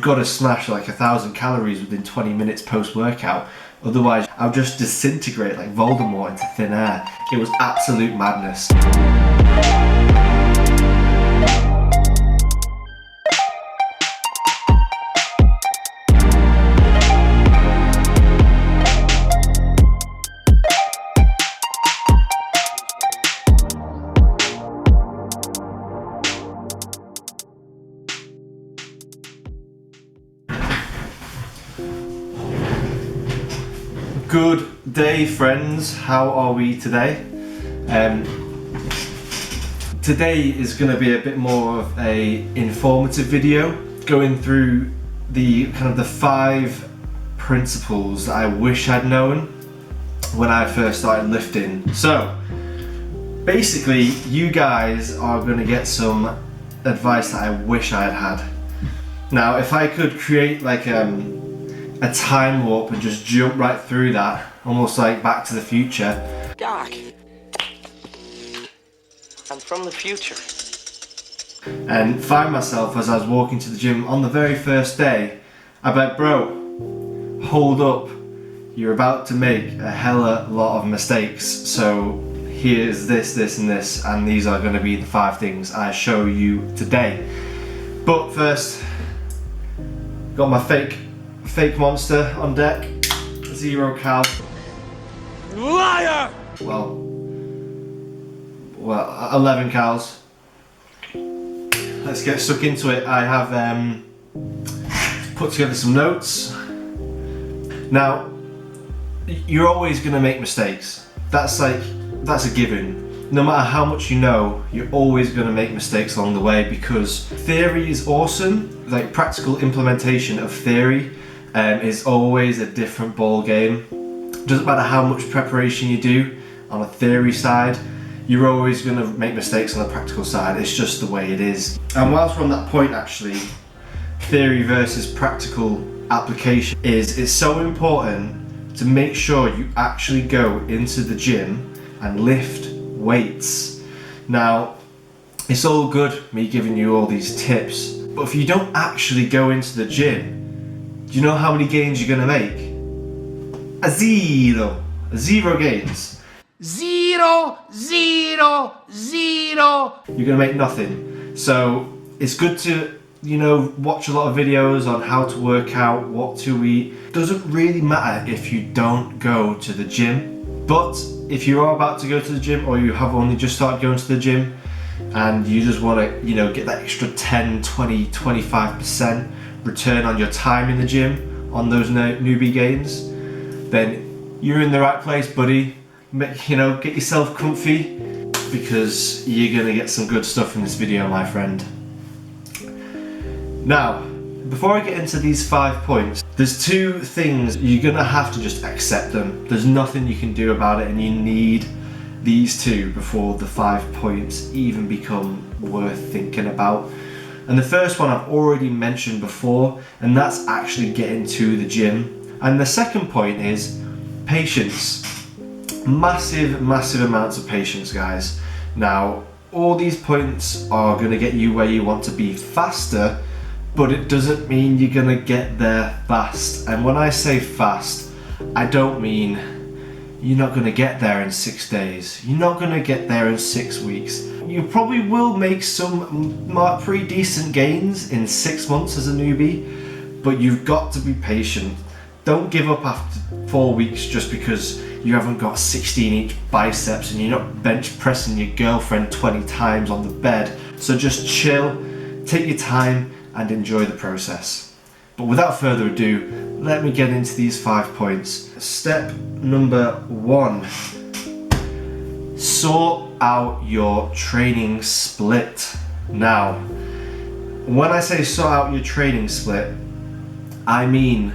you've got to smash like 1,000 calories within 20 minutes post-workout. Otherwise, I'll just disintegrate like Voldemort into thin air. It was absolute madness. Good day, friends. How are we today? Today is going to be a bit more of a informative video, going through the kind of the 5 principles that I wish I'd known when I first started lifting. So basically, you guys are going to get some advice that I wish I had had. Now, if I could create like a time warp and just jump right through that, almost like Back to the Future. Doc, I'm from the future. And find myself as I was walking to the gym on the very first day, I'd be like, bro, hold up, you're about to make a hella lot of mistakes, so here's this, this and this, and these are going to be the 5 things I show you today. But first, got my fake monster on deck, 0 cal. Liar! Well, 11 cals. Let's get stuck into it. I have put together some notes. Now, you're always going to make mistakes. That's a given. No matter how much you know, you're always going to make mistakes along the way, because theory is awesome. Like, practical implementation of theory is always a different ball game. Doesn't matter how much preparation you do on a theory side, you're always going to make mistakes on the practical side. It's just the way it is. And whilst we're on that point, actually, theory versus practical application it's so important to make sure you actually go into the gym and lift weights. Now, it's all good me giving you all these tips, but if you don't actually go into the gym, do you know how many gains you're going to make? Zero gains. Zero. You're going to make nothing. So it's good to, watch a lot of videos on how to work out, what to eat. Doesn't really matter if you don't go to the gym. But if you are about to go to the gym, or you have only just started going to the gym, and you just want to, get that extra 10, 20, 25% return on your time in the gym on those newbie gains, then you're in the right place, buddy. Get yourself comfy, because you're gonna get some good stuff in this video, my friend. Now, before I get into these 5 points, there's 2 things you're gonna have to just accept them. There's nothing you can do about it, and you need these 2 before the 5 points even become worth thinking about. And the first one I've already mentioned before, and that's actually getting to the gym. And the second point is patience. Massive amounts of patience, guys. Now, all these points are going to get you where you want to be faster, but it doesn't mean you're going to get there fast. And when I say fast, I don't mean you're not going to get there in 6 days. You're not going to get there in 6 weeks. You probably will make some pretty decent gains in 6 months as a newbie, but you've got to be patient. Don't give up after 4 weeks just because you haven't got 16-inch biceps and you're not bench pressing your girlfriend 20 times on the bed. So just chill, take your time, and enjoy the process. But without further ado, let me get into these 5 points. Step number 1. Sort out your training split. Now, when I say sort out your training split, I mean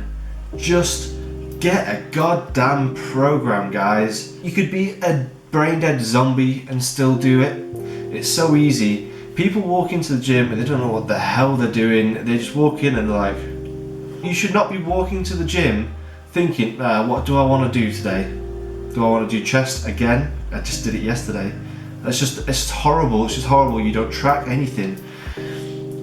just get a goddamn program, guys. You could be a brain dead zombie and still do it. It's so easy. People walk into the gym and they don't know what the hell they're doing. They just walk in and they're like, you should not be walking to the gym thinking, what do I want to do today? Do I want to do chest again? I just did it yesterday. It's just horrible. It's just horrible. You don't track anything.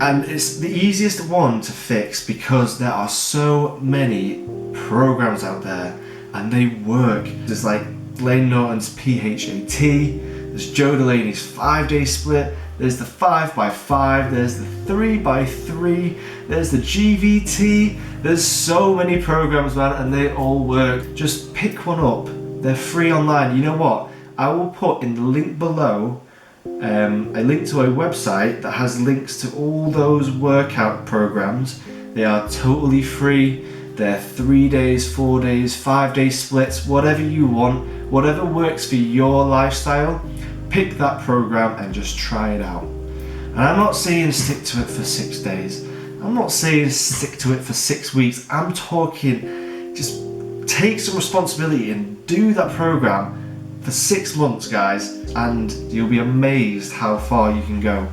And it's the easiest one to fix because there are so many programs out there and they work. There's like Lane Norton's PHAT, there's Joe Delaney's 5-day split, there's the 5x5, there's the 3x3, there's the GVT, there's so many programs, man, and they all work. Just pick one up, they're free online. You know what? I will put in the link below a link to a website that has links to all those workout programs. They are totally free. They're 3 days, 4 days, 5-day splits, whatever you want, whatever works for your lifestyle. Pick that program and just try it out. And I'm not saying stick to it for 6 days. I'm not saying stick to it for 6 weeks. I'm talking just take some responsibility and do that program for 6 months, guys, and you'll be amazed how far you can go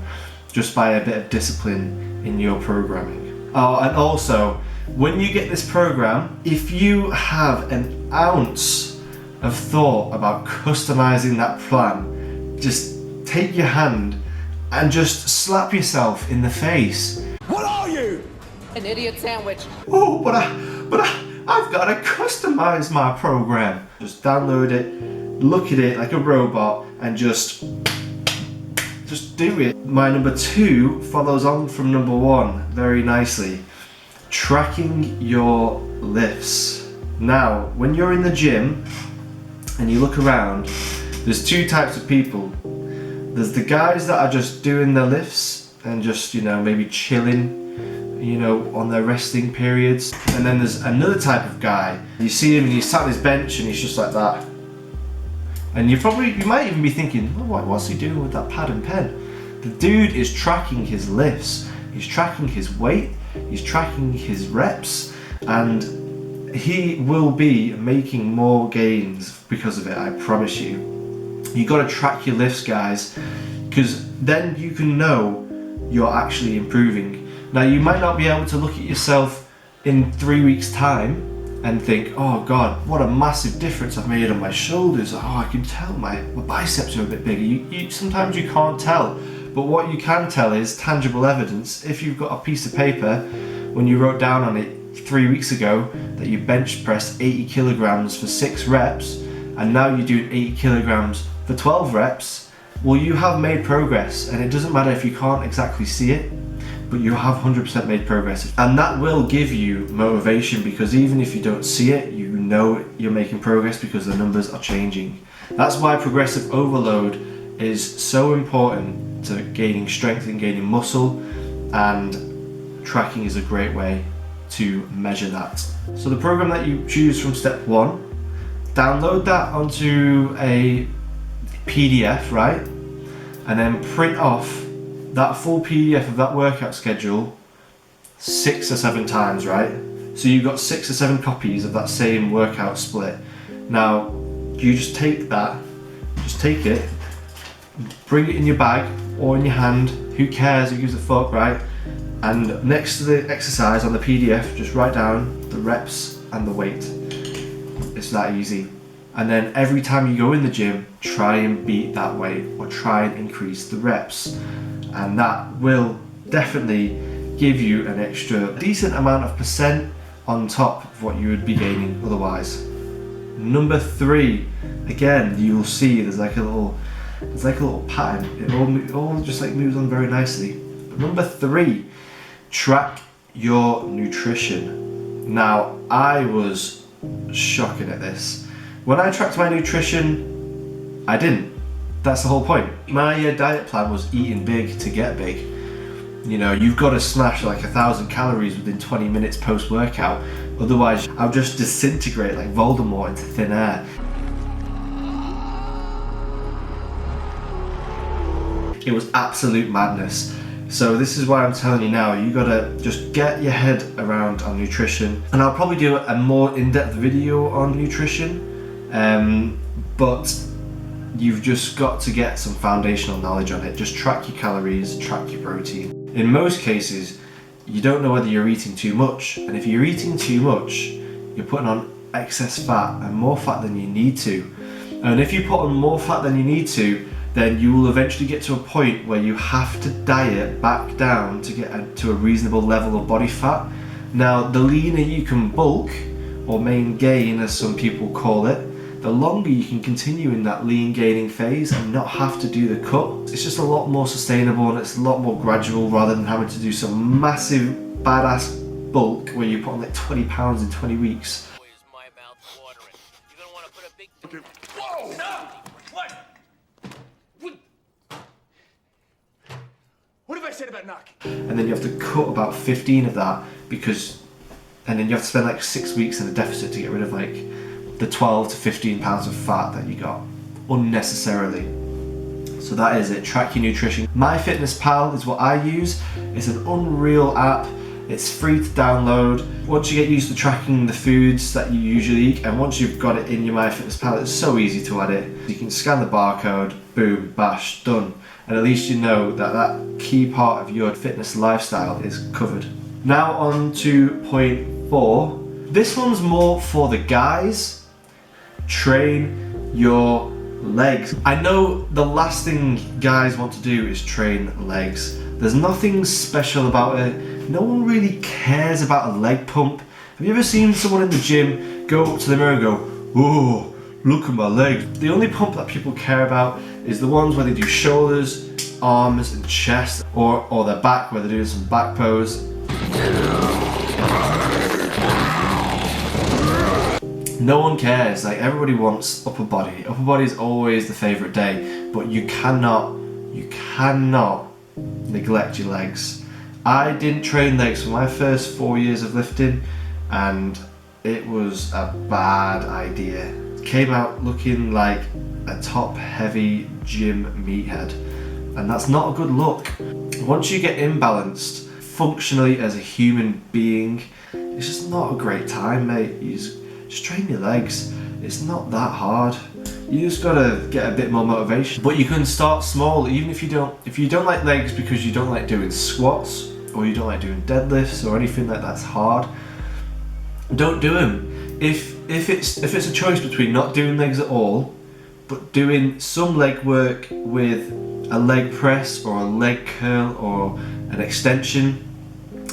just by a bit of discipline in your programming. Oh, and also, when you get this program, if you have an ounce of thought about customizing that plan, just take your hand and just slap yourself in the face. What are you? An idiot sandwich. Oh, but I've got to customize my program. Just download it, look at it like a robot, and just do it. My number 2 follows on from number 1 very nicely. Tracking your lifts. Now, when you're in the gym and you look around, there's 2 types of people. There's the guys that are just doing their lifts and just, maybe chilling, on their resting periods. And then there's another type of guy. You see him and he's sat on his bench and he's just like that. And you might even be thinking, oh, what's he doing with that pad and pen? The dude is tracking his lifts, he's tracking his weight, he's tracking his reps, and he will be making more gains because of it, I promise you. You gotta track your lifts, guys, because then you can know you're actually improving. Now, you might not be able to look at yourself in 3 weeks' time and think, oh God, what a massive difference I've made on my shoulders. Oh, I can tell my biceps are a bit bigger. Sometimes you can't tell, but what you can tell is tangible evidence. If you've got a piece of paper, when you wrote down on it 3 weeks ago that you bench pressed 80 kilograms for 6 reps, and now you're doing 80 kilograms for 12 reps, well, you have made progress, and it doesn't matter if you can't exactly see it, but you have 100% made progress. And that will give you motivation, because even if you don't see it, you know you're making progress because the numbers are changing. That's why progressive overload is so important to gaining strength and gaining muscle, and tracking is a great way to measure that. So the program that you choose from step 1, download that onto a PDF, right? And then print off that full PDF of that workout schedule 6 or 7 times, right? So you've got 6 or 7 copies of that same workout split. Now, you just take it, bring it in your bag or in your hand, who cares, who gives a fuck, right? And next to the exercise on the PDF, just write down the reps and the weight. It's that easy. And then every time you go in the gym, try and beat that weight or try and increase the reps. And that will definitely give you an extra decent amount of percent on top of what you would be gaining otherwise. Number 3, again, you will see there's like a little pattern. It all just like moves on very nicely. But number 3, track your nutrition. Now, I was shocking at this. When I tracked my nutrition, I didn't. That's the whole point. My diet plan was eating big to get big. You've got to smash like 1,000 calories within 20 minutes post-workout. Otherwise, I'll just disintegrate like Voldemort into thin air. It was absolute madness. So this is why I'm telling you now, you gotta just get your head around on nutrition. And I'll probably do a more in-depth video on nutrition, but you've just got to get some foundational knowledge on it. Just track your calories, track your protein. In most cases, you don't know whether you're eating too much, and if you're eating too much, you're putting on excess fat and more fat than you need to. And if you put on more fat than you need to, then you will eventually get to a point where you have to diet back down to get to a reasonable level of body fat. Now, the leaner you can bulk, or main gain as some people call it, the longer you can continue in that lean gaining phase and not have to do the cut. It's just a lot more sustainable and it's a lot more gradual rather than having to do some massive badass bulk where you put on like 20 pounds in 20 weeks. My mouth's watering. You're gonna want to put a big... Whoa! Stop! What? What have I said about knocking? And then you have to cut about 15 of that and then you have to spend like 6 weeks in a deficit to get rid of like the 12 to 15 pounds of fat that you got unnecessarily. So that is it, track your nutrition. MyFitnessPal is what I use. It's an unreal app. It's free to download. Once you get used to tracking the foods that you usually eat, and once you've got it in your MyFitnessPal, it's so easy to add it. You can scan the barcode, boom, bash, done. And at least you know that that key part of your fitness lifestyle is covered. Now on to point 4. This one's more for the guys. Train your legs. I know the last thing guys want to do is train legs. There's nothing special about it. No one really cares about a leg pump. Have you ever seen someone in the gym go up to the mirror and go, "Oh, look at my legs"? The only pump that people care about is the ones where they do shoulders, arms and chest, or their back where they're doing some back pose. No one cares, like everybody wants upper body. Upper body is always the favourite day, but you cannot neglect your legs. I didn't train legs for my first 4 years of lifting and it was a bad idea. Came out looking like a top heavy gym meathead and that's not a good look. Once you get imbalanced functionally as a human being, it's just not a great time, mate. You just train your legs. It's not that hard. You just gotta get a bit more motivation. But you can start small, even if you don't like legs because you don't like doing squats or you don't like doing deadlifts or anything like that's hard. Don't do them. If it's a choice between not doing legs at all, but doing some leg work with a leg press or a leg curl or an extension,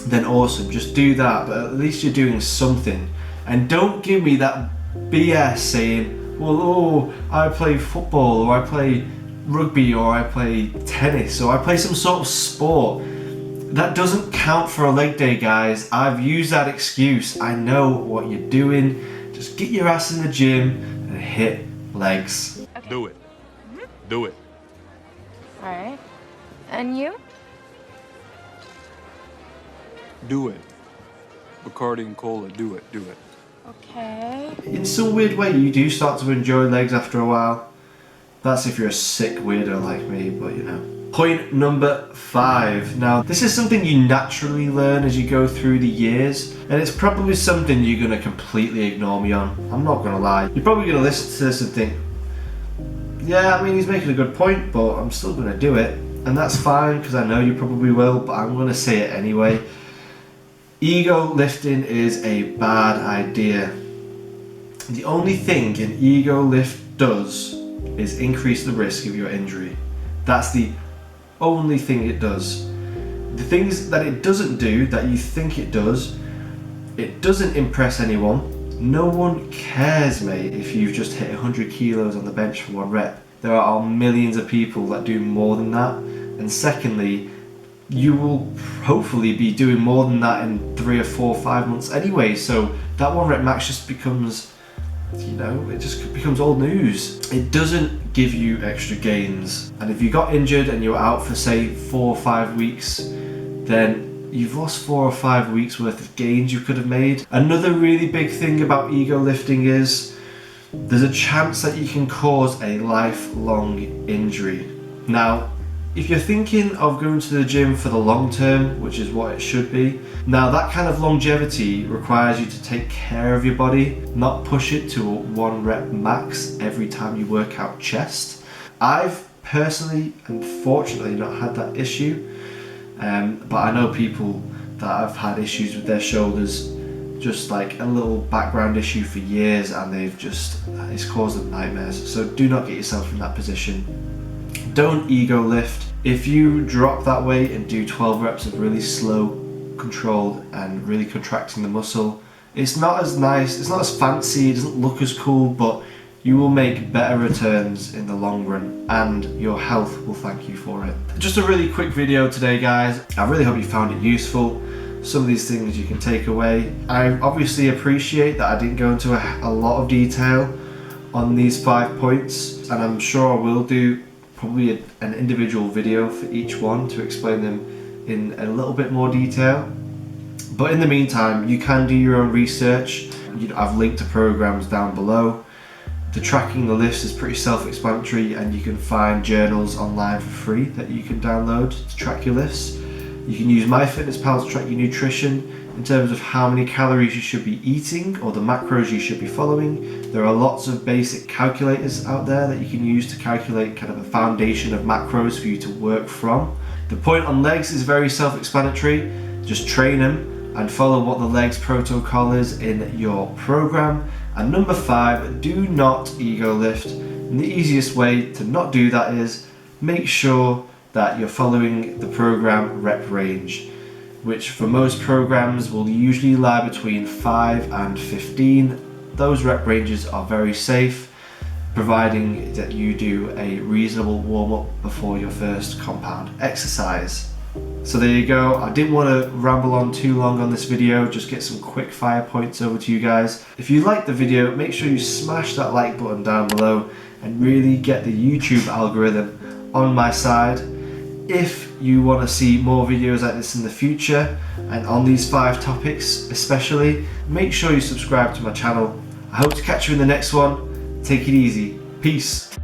then awesome. Just do that. But at least you're doing something. And don't give me that BS saying, well, oh, I play football or I play rugby or I play tennis or I play some sort of sport. That doesn't count for a leg day, guys. I've used that excuse. I know what you're doing. Just get your ass in the gym and hit legs. Okay. Do it. Do it. All right. And you? Do it. Bacardi and cola, do it. Okay. In some weird way, you do start to enjoy legs after a while. That's if you're a sick weirdo like me, but you know. Point number 5. Now, this is something you naturally learn as you go through the years, and it's probably something you're gonna completely ignore me on. I'm not gonna lie. You're probably gonna listen to this and think, yeah, I mean, he's making a good point, but I'm still gonna do it. And that's fine, because I know you probably will, but I'm gonna say it anyway. Ego lifting is a bad idea. The only thing an ego lift does is increase the risk of your injury. That's the only thing it does. The things that it doesn't do, that you think it doesn't impress anyone. No one cares, mate, if you've just hit 100 kilos on the bench for 1 rep. There are millions of people that do more than that. And secondly, you will hopefully be doing more than that in 3 or 4 or 5 months anyway, so that 1 rep max just becomes, it just becomes old news. It doesn't give you extra gains, and if you got injured and you were out for say 4 or 5 weeks, then you've lost 4 or 5 weeks worth of gains you could have made. Another really big thing about ego lifting is there's a chance that you can cause a lifelong injury. Now, if you're thinking of going to the gym for the long term, which is what it should be, now that kind of longevity requires you to take care of your body, not push it to a 1 rep max every time you work out chest. I've personally, unfortunately, not had that issue, but I know people that have had issues with their shoulders, just like a little background issue for years, and it's caused them nightmares. So do not get yourself in that position. Don't ego lift. If you drop that weight and do 12 reps of really slow, controlled and really contracting the muscle, it's not as nice, it's not as fancy, it doesn't look as cool, but you will make better returns in the long run and your health will thank you for it. Just a really quick video today, guys. I really hope you found it useful. Some of these things you can take away. I obviously appreciate that I didn't go into a lot of detail on these 5 points, and I'm sure I will do probably an individual video for each one to explain them in a little bit more detail. But in the meantime, you can do your own research. I've linked to programs down below. The tracking the lifts is pretty self-explanatory, and you can find journals online for free that you can download to track your lifts. You can use MyFitnessPal to track your nutrition in terms of how many calories you should be eating or the macros you should be following. There are lots of basic calculators out there that you can use to calculate kind of a foundation of macros for you to work from. The point on legs is very self-explanatory. Just train them and follow what the legs protocol is in your program. And number 5, do not ego lift. And the easiest way to not do that is make sure that you're following the program rep range, which for most programs will usually lie between 5 and 15. Those rep ranges are very safe, providing that you do a reasonable warm-up before your first compound exercise. So there you go. I didn't want to ramble on too long on this video, just get some quick fire points over to you guys. If you liked the video, make sure you smash that like button down below and really get the YouTube algorithm on my side. If you want to see more videos like this in the future and on these 5 topics especially, make sure you subscribe to my channel. I hope to catch you in the next one. Take it easy. Peace.